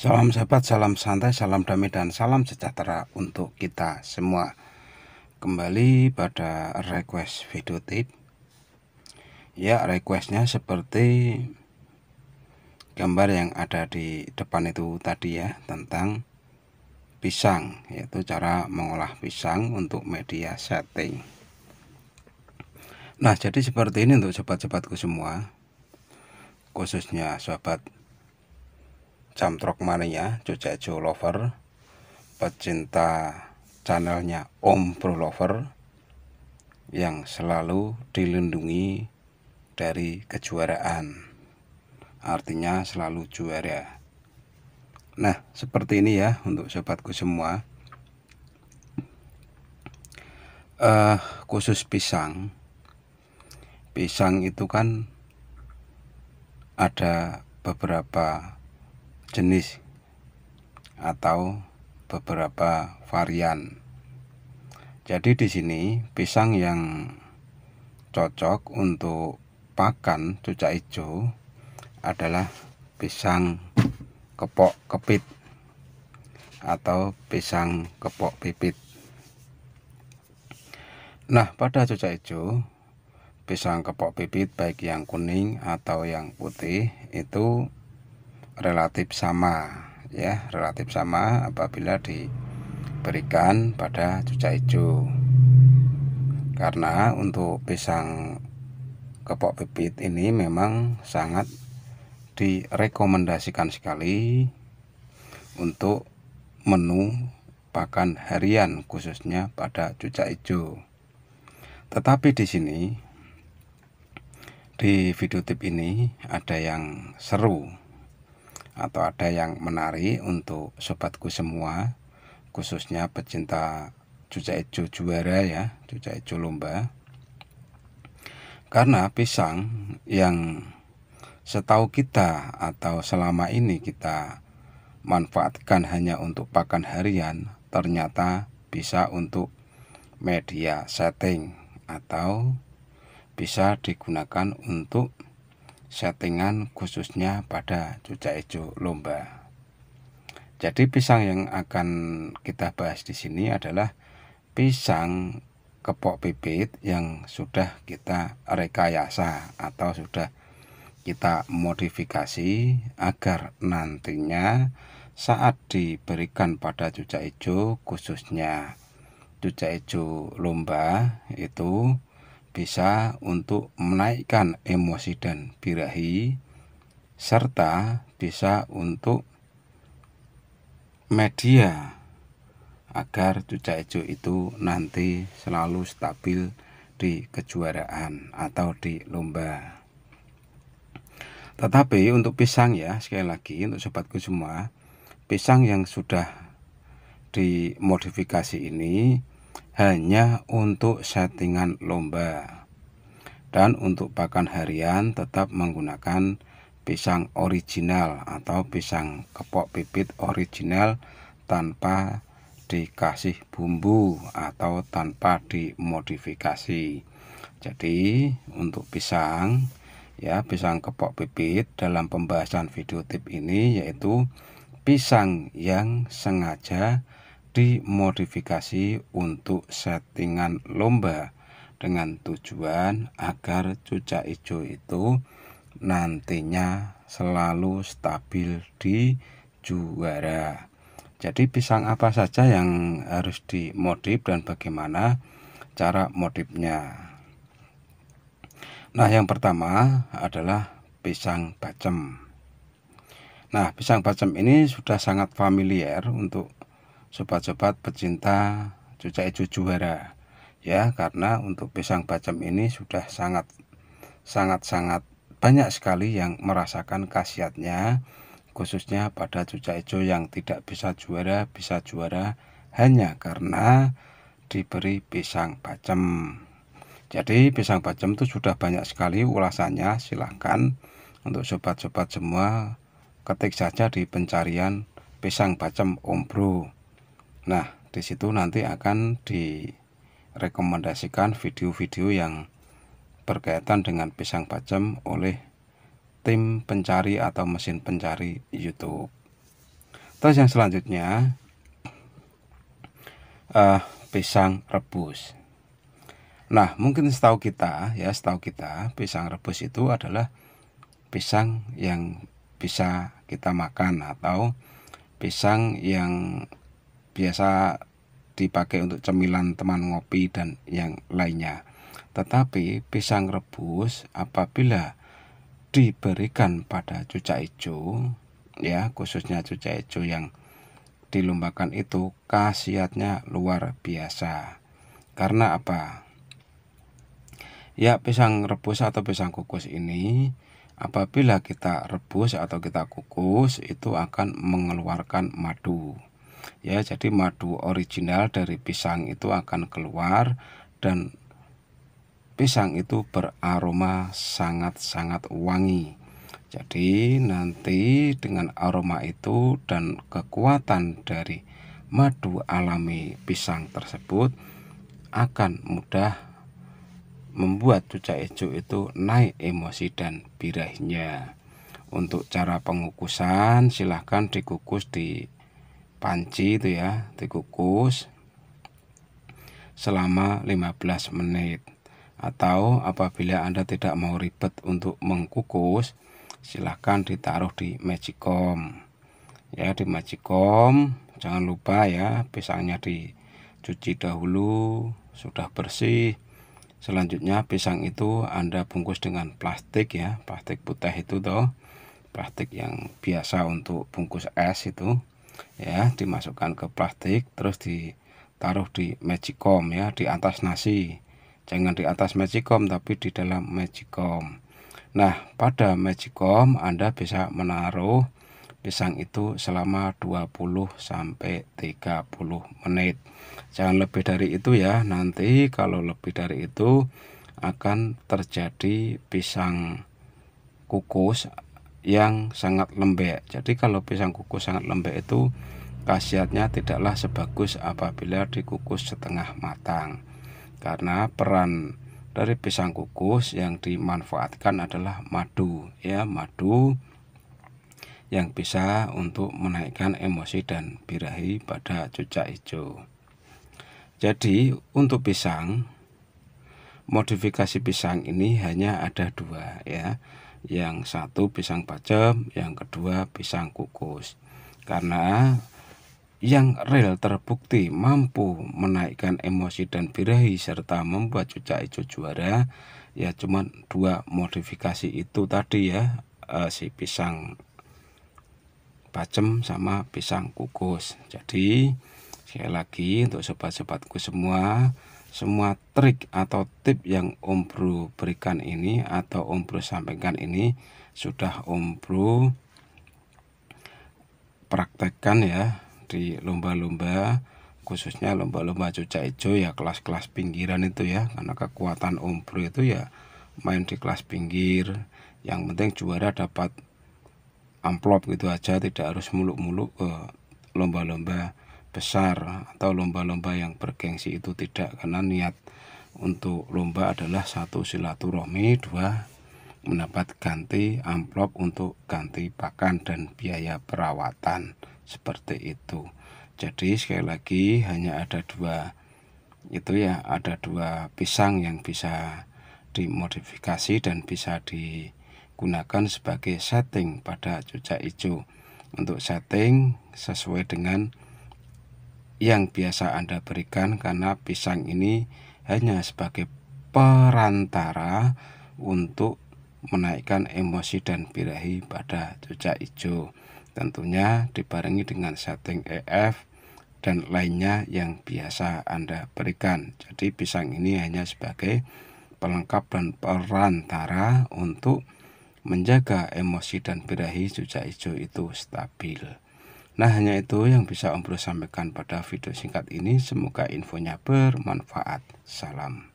Salam sahabat, salam santai, salam damai, dan salam sejahtera untuk kita semua. Kembali pada request video tip. Ya, requestnya seperti gambar yang ada di depan itu tadi ya, tentang pisang, yaitu cara mengolah pisang untuk media setting. Nah, jadi seperti ini untuk sobat-sobatku semua, khususnya sobat Jamtrok Mania, Cucejo Lover, pecinta channelnya Om Bro Lover, yang selalu dilindungi dari kejuaraan, artinya selalu juara. Nah, seperti ini ya untuk sobatku semua. Khusus pisang itu kan ada beberapa jenis atau beberapa varian. Jadi di sini pisang yang cocok untuk pakan cucak hijau adalah pisang kepok kepit atau pisang kepok pipit. Nah, pada cucak hijau, pisang kepok pipit baik yang kuning atau yang putih itu relatif sama ya, relatif sama apabila diberikan pada cucak hijau. Karena untuk pisang kepok pipit ini memang sangat direkomendasikan sekali untuk menu pakan harian, khususnya pada cucak hijau. Tetapi di sini di video tip ini ada yang seru atau ada yang menarik untuk sobatku semua, khususnya pecinta cucak hijau juara ya, cucak hijau lomba. Karena pisang yang setahu kita atau selama ini kita manfaatkan hanya untuk pakan harian, ternyata bisa untuk media setting atau bisa digunakan untuk settingan khususnya pada cucak hijau lomba. Jadi pisang yang akan kita bahas di sini adalah pisang kepok pipit yang sudah kita rekayasa atau sudah kita modifikasi agar nantinya saat diberikan pada cucak hijau, khususnya cucak hijau lomba, itu bisa untuk menaikkan emosi dan birahi, serta bisa untuk media agar cucak hijau itu nanti selalu stabil di kejuaraan atau di lomba. Tetapi untuk pisang ya, sekali lagi untuk sobatku semua, pisang yang sudah dimodifikasi ini hanya untuk settingan lomba, dan untuk pakan harian tetap menggunakan pisang original atau pisang kepok pipit original tanpa dikasih bumbu atau tanpa dimodifikasi. Jadi untuk pisang ya, pisang kepok pipit dalam pembahasan video tip ini yaitu pisang yang sengaja dimodifikasi untuk settingan lomba dengan tujuan agar cucak hijau itu nantinya selalu stabil di juara. Jadi pisang apa saja yang harus dimodif dan bagaimana cara modifnya? Nah, yang pertama adalah pisang bacem. Nah, pisang bacem ini sudah sangat familiar untuk sobat-sobat pecinta cucak hijau juara ya, karena untuk pisang bacem ini sudah sangat banyak sekali yang merasakan khasiatnya, khususnya pada cucak hijau yang tidak bisa juara hanya karena diberi pisang bacem. Jadi pisang bacem itu sudah banyak sekali ulasannya. Silahkan untuk sobat-sobat semua ketik saja di pencarian pisang bacem Om Bro. Nah, di situ nanti akan direkomendasikan video-video yang berkaitan dengan pisang bacem oleh tim pencari atau mesin pencari YouTube. Terus yang selanjutnya pisang rebus. Nah, mungkin setahu kita pisang rebus itu adalah pisang yang bisa kita makan atau pisang yang biasa dipakai untuk cemilan teman ngopi dan yang lainnya. Tetapi pisang rebus apabila diberikan pada cucak hijau, ya khususnya cucak hijau yang dilombakan itu, khasiatnya luar biasa. Karena apa? Ya, pisang rebus atau pisang kukus ini apabila kita rebus atau kita kukus itu akan mengeluarkan madu. Ya, jadi madu original dari pisang itu akan keluar dan pisang itu beraroma sangat-sangat wangi. Jadi nanti dengan aroma itu dan kekuatan dari madu alami pisang tersebut akan mudah membuat cucak hijau itu naik emosi dan birahinya. Untuk cara pengukusan silahkan dikukus di panci itu ya, dikukus selama 15 menit. Atau apabila Anda tidak mau ribet untuk mengkukus, silahkan ditaruh di magicom. Ya, di magicom jangan lupa ya, pisangnya dicuci dahulu, sudah bersih. Selanjutnya pisang itu Anda bungkus dengan plastik ya, plastik putih itu toh, plastik yang biasa untuk bungkus es itu ya, dimasukkan ke plastik terus ditaruh di magicom ya, di atas nasi. Jangan di atas magicom tapi di dalam magicom. Nah, pada magicom Anda bisa menaruh pisang itu selama 20 sampai 30 menit. Jangan lebih dari itu ya. Nanti kalau lebih dari itu akan terjadi pisang kukus yang sangat lembek. Jadi kalau pisang kukus sangat lembek itu khasiatnya tidaklah sebagus apabila dikukus setengah matang. Karena peran dari pisang kukus yang dimanfaatkan adalah madu ya, madu yang bisa untuk menaikkan emosi dan birahi pada cucak hijau. Jadi untuk pisang, modifikasi pisang ini hanya ada dua ya. Yang satu pisang bacem, yang kedua pisang kukus. Karena yang real terbukti mampu menaikkan emosi dan birahi serta membuat cucak hijau juara ya cuman dua modifikasi itu tadi ya, si pisang bacem sama pisang kukus. Jadi sekali lagi untuk sobat-sobatku semua trik atau tip yang Om Bro berikan ini atau Om Bro sampaikan ini sudah Om Bro praktekkan ya di lomba-lomba, khususnya lomba-lomba cucak hijau ya, kelas-kelas pinggiran itu ya. Karena kekuatan Om Bro itu ya main di kelas pinggir, yang penting juara dapat amplop gitu aja, tidak harus muluk-muluk ke lomba-lomba besar atau lomba-lomba yang bergengsi itu tidak. Karena niat untuk lomba adalah satu silaturahmi, dua mendapat ganti amplop untuk ganti pakan dan biaya perawatan, seperti itu. Jadi sekali lagi hanya ada dua itu ya, ada dua pisang yang bisa dimodifikasi dan bisa digunakan sebagai setting pada cucak hijau. Untuk setting sesuai dengan yang biasa Anda berikan, karena pisang ini hanya sebagai perantara untuk menaikkan emosi dan birahi pada cucak hijau. Tentunya dibarengi dengan setting EF dan lainnya yang biasa Anda berikan. Jadi pisang ini hanya sebagai pelengkap dan perantara untuk menjaga emosi dan birahi cucak hijau itu stabil. Nah, hanya itu yang bisa Om Bro sampaikan pada video singkat ini. Semoga infonya bermanfaat. Salam.